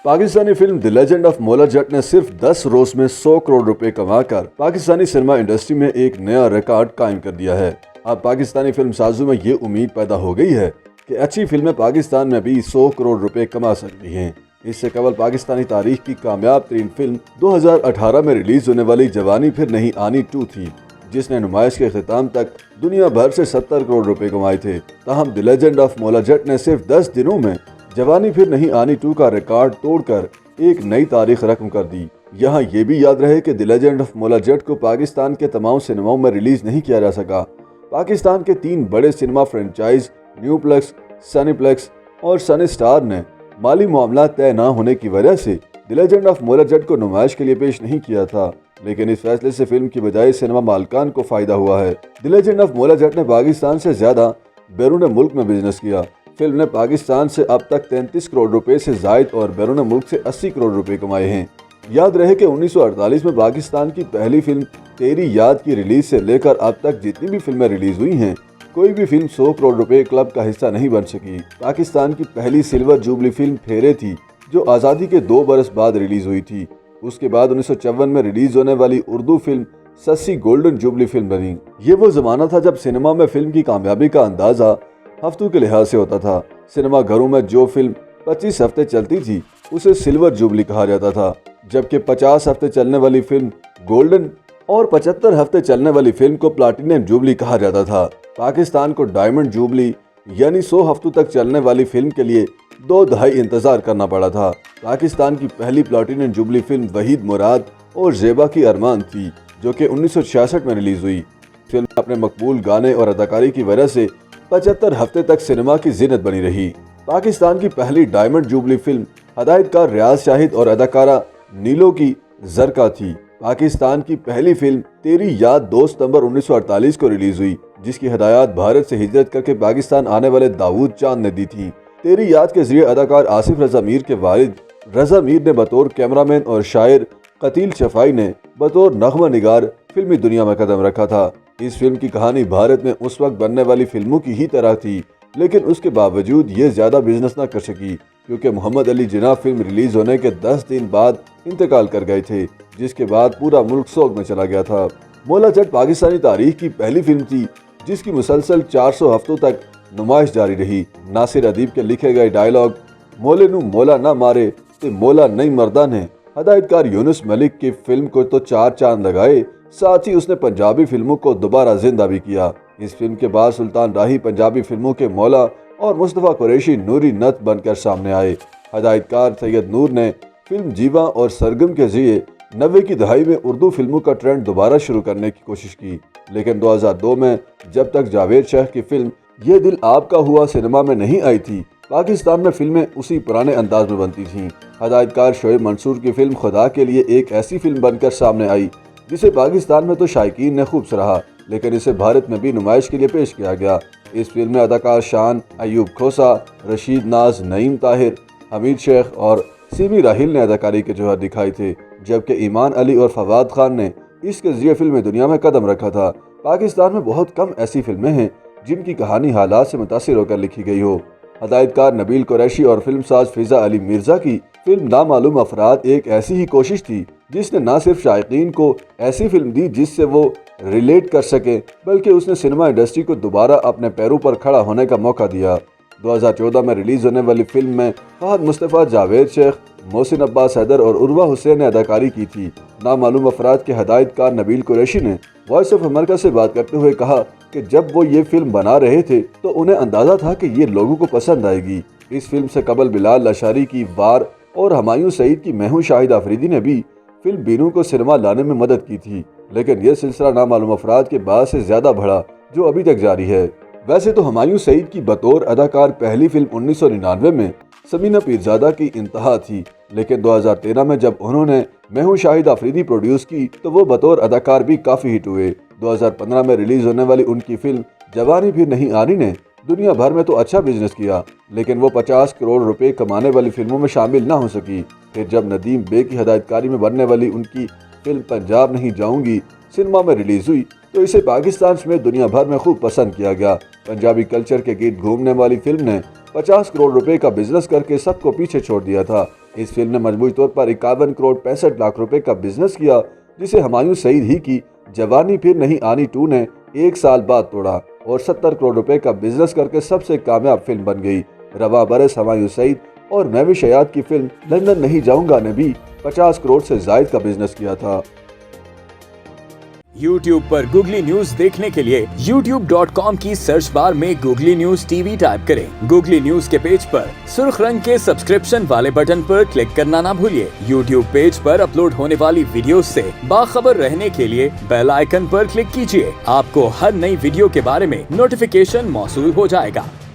Pakistani film the legend of Maula Jatt ने सिर्फ 10 रोज में 100 करोड़ रुपए कमाकर पाकिस्तानी सिनेमा इंडस्ट्री में एक नया रिकॉर्ड कायम कर दिया है। अब पाकिस्तानी फिल्म साजों में ये उम्मीद पैदा हो गई है कि अच्छी फिल्में पाकिस्तान में भी 100 करोड़ रुपए कमा सकती हैं। इससे कबल पाकिस्तानी तारीख की कामयाब तरीन फिल्म 2018 में रिलीज होने वाली जवानी फिर नहीं आनी 2 थी, जिसने नुमाइश के अख्ताम तक दुनिया भर से 70 करोड़ रुपए कमाए थे। ताहम the legend of Maula Jatt ने सिर्फ 10 दिनों में जवानी फिर नहीं आनी 2 का रिकॉर्ड तोड़कर एक नई तारीख रकम कर दी। यहाँ ये भी याद रहे कि the legend of Maula Jatt को पाकिस्तान के तमाम सिनेमाओं में रिलीज नहीं किया जा सका। पाकिस्तान के 3 बड़े सिनेमा फ्रेंचाइज न्यूप्लेक्स, सनीप्लेक्स और सनी स्टार ने माली मामला तय न होने की वजह से the legend of Maula Jatt को नुमाइश के लिए पेश नहीं किया था, लेकिन इस फैसले से फिल्म की बजाय सिनेमा मालिकान को फायदा हुआ है। The legend of Maula Jatt ने पाकिस्तान से ज्यादा बैरून मुल्क में बिजनेस किया। फिल्म ने पाकिस्तान से अब तक 33 करोड़ रुपए से जायद और बैरून मुल्क से 80 करोड़ रुपए कमाए हैं। याद रहे कि 1948 में पाकिस्तान की पहली फिल्म तेरी याद की रिलीज से लेकर अब तक जितनी भी फिल्में रिलीज हुई हैं, कोई भी फिल्म 100 करोड़ रुपए क्लब का हिस्सा नहीं बन सकी। पाकिस्तान की पहली सिल्वर जुबली फिल्म फेरे थी, जो आज़ादी के 2 बरस बाद रिलीज हुई थी। उसके बाद 1954 में रिलीज होने वाली Urdu film Shashi golden jubilee film बनी। ये वो जमाना था जब सिनेमा में फिल्म की कामयाबी का अंदाजा हफ्तों के लिहाज से होता था। सिनेमा घरों में जो फिल्म 25 हफ्ते चलती थी उसे सिल्वर जुबली कहा जाता था, जबकि 50 हफ्ते चलने वाली फिल्म गोल्डन और 75 हफ्ते चलने वाली फिल्म को प्लाटिनम जुबली कहा जाता था। पाकिस्तान को डायमंड जुबली यानी 100 हफ्तों तक चलने वाली फिल्म के लिए 2 दहाई इंतजार करना पड़ा था। पाकिस्तान की पहली प्लाटिनम जुबली फिल्म वहीद मुराद और ज़ेबा की अरमान थी, जो कि 1966 में रिलीज हुई। फिल्म अपने मकबूल गाने और अदाकारी की वजह से 75 हफ्ते तक सिनेमा की जिन्नत बनी रही। पाकिस्तान की पहली डायमंड जुबली फिल्म हदायतकार रियाज शाहिद और अदाकारा नीलो की जरका थी। पाकिस्तान की पहली फिल्म तेरी याद 2 सितंबर 1948 को रिलीज हुई, जिसकी हिदायत भारत से हिजरत करके पाकिस्तान आने वाले दाऊद चांद ने दी थी। तेरी याद के जरिए अदाकार आसिफ रजा मीर के वालिद रजा मीर ने बतौर कैमरामैन और शायर कतील शफाई ने बतौर नगमा निगार फिल्मी दुनिया में कदम रखा था। इस फिल्म की कहानी भारत में उस वक्त बनने वाली फिल्मों की ही तरह थी, लेकिन उसके बावजूद ये ज्यादा बिजनेस न कर सकी, क्योंकि मोहम्मद अली जिन्ना फिल्म रिलीज होने के 10 दिन बाद इंतकाल कर गए थे, जिसके बाद पूरा मुल्क सोग में चला गया था। मौला जट पाकिस्तानी तारीख की पहली फिल्म थी जिसकी मुसलसल 400 हफ्तों तक नुमाइश जारी रही। नासिर अदीब के लिखे गए डायलॉग मोले नू मौला ना मारे ते मौला नहीं मरदा ने हदायतकार यूनुस मलिक की फिल्म को तो 4 चांद लगाए, साथ ही उसने पंजाबी फिल्मों को दोबारा जिंदा भी किया। इस फिल्म के बाद सुल्तान राही पंजाबी फिल्मों के मौला और मुस्तफा कुरैशी नूरी नत बनकर सामने आए। हदायतकार सैयद नूर ने फिल्म जीवा और सरगम के जरिए 90 की दहाई में उर्दू फिल्मों का ट्रेंड दोबारा शुरू करने की कोशिश की, लेकिन 2002 में जब तक जावेद शेख की फिल्म ये दिल आपका हुआ सिनेमा में नहीं आई थी, पाकिस्तान में फिल्में उसी पुराने अंदाज में बनती थीं। हदायतकार शोएब मंसूर की फिल्म खुदा के लिए एक ऐसी फिल्म बनकर सामने आई जिसे पाकिस्तान में तो शायकीन ने खूब सराहा, लेकिन इसे भारत में भी नुमाइश के लिए पेश किया गया। इस फिल्म में अदाकार शान, अयूब खोसा, रशीद नाज, नईम ताहिर, हमीद शेख और सीमी राहिल ने अदाकारी के जौहर दिखाए थे, जबकि ईमान अली और फवाद खान ने इसके जरिए फिल्म दुनिया में कदम रखा था। पाकिस्तान में बहुत कम ऐसी फिल्में हैं जिनकी कहानी हालात से मुतासिर होकर लिखी गई हो। हदायतकार नबील कुरैशी और फिल्म साज फिजा अली मिर्जा की फिल्म नामालूम अफराद एक ऐसी ही कोशिश थी जिसने न सिर्फ शायकीन को ऐसी फिल्म दी जिससे वो रिलेट कर सके, बल्कि उसने सिनेमा इंडस्ट्री को दोबारा अपने पैरों पर खड़ा होने का मौका दिया। 2014 में रिलीज होने वाली फिल्म में फहद मुस्तफ़ा, जावेद शेख, मोहसिन अब्बास हैदर और उर्वा हुसैन ने अदाकारी की थी। नामालूम अफराद के हदायतकार नबील कुरैशी ने वॉइस ऑफ अमेरिका से बात करते हुए कहा कि जब वो ये फिल्म बना रहे थे तो उन्हें अंदाजा था कि ये लोगों को पसंद आएगी। इस फिल्म से कबल बिलाल लशारी की वार और हमायूं सईद की मैं हूं शाहिद आफरीदी ने भी फिल्म बीनू को सिनेमा लाने में मदद की थी, लेकिन यह सिलसिला नामालूम अफराद के बाद से ज्यादा बढ़ा, जो अभी तक जारी है। वैसे तो हमायूं सईद की बतौर अदाकार पहली फिल्म 1999 में समीना पीरजादा की इंतहा थी, लेकिन 2013 में जब उन्होंने मैं हूं शाहिद आफरीदी प्रोड्यूस की तो वो बतौर अदाकार भी काफी हिट हुए। 2015 में रिलीज होने वाली उनकी फिल्म जवानी फिर नहीं आनी ने दुनिया भर में तो अच्छा बिजनेस किया, लेकिन वो 50 करोड़ रुपए कमाने वाली फिल्मों में शामिल ना हो सकी। फिर जब नदीम बे की हदायतकारी में बनने वाली उनकी फिल्म पंजाब नहीं जाऊंगी सिनेमा में रिलीज हुई तो इसे पाकिस्तान समेत दुनिया भर में खूब पसंद किया गया। पंजाबी कल्चर के गीत घूमने वाली फिल्म ने 50 करोड़ रुपए का बिजनेस करके सबको पीछे छोड़ दिया था। इस फिल्म ने मजमूई तौर पर 51 करोड़ 65 लाख रुपए का बिजनेस किया, जिसे हुमायूं सईद ही की जवानी फिर नहीं आनी 2 ने 1 साल बाद तोड़ा और 70 करोड़ रुपए का बिजनेस करके सबसे कामयाब फिल्म बन गई। रवा बरस हुमायूं सईद और महवी शयाद की फिल्म लंदन नहीं जाऊंगा ने भी 50 करोड़ से जायद का बिजनेस किया था। YouTube पर गूगली न्यूज देखने के लिए youtube.com की सर्च बार में गूगली न्यूज टीवी टाइप करें। गूगली न्यूज के पेज पर सुर्ख रंग के सब्सक्रिप्शन वाले बटन पर क्लिक करना ना भूलिए। YouTube पेज पर अपलोड होने वाली वीडियोस से बाखबर रहने के लिए बेल आइकन पर क्लिक कीजिए। आपको हर नई वीडियो के बारे में नोटिफिकेशन मौसूल हो जाएगा।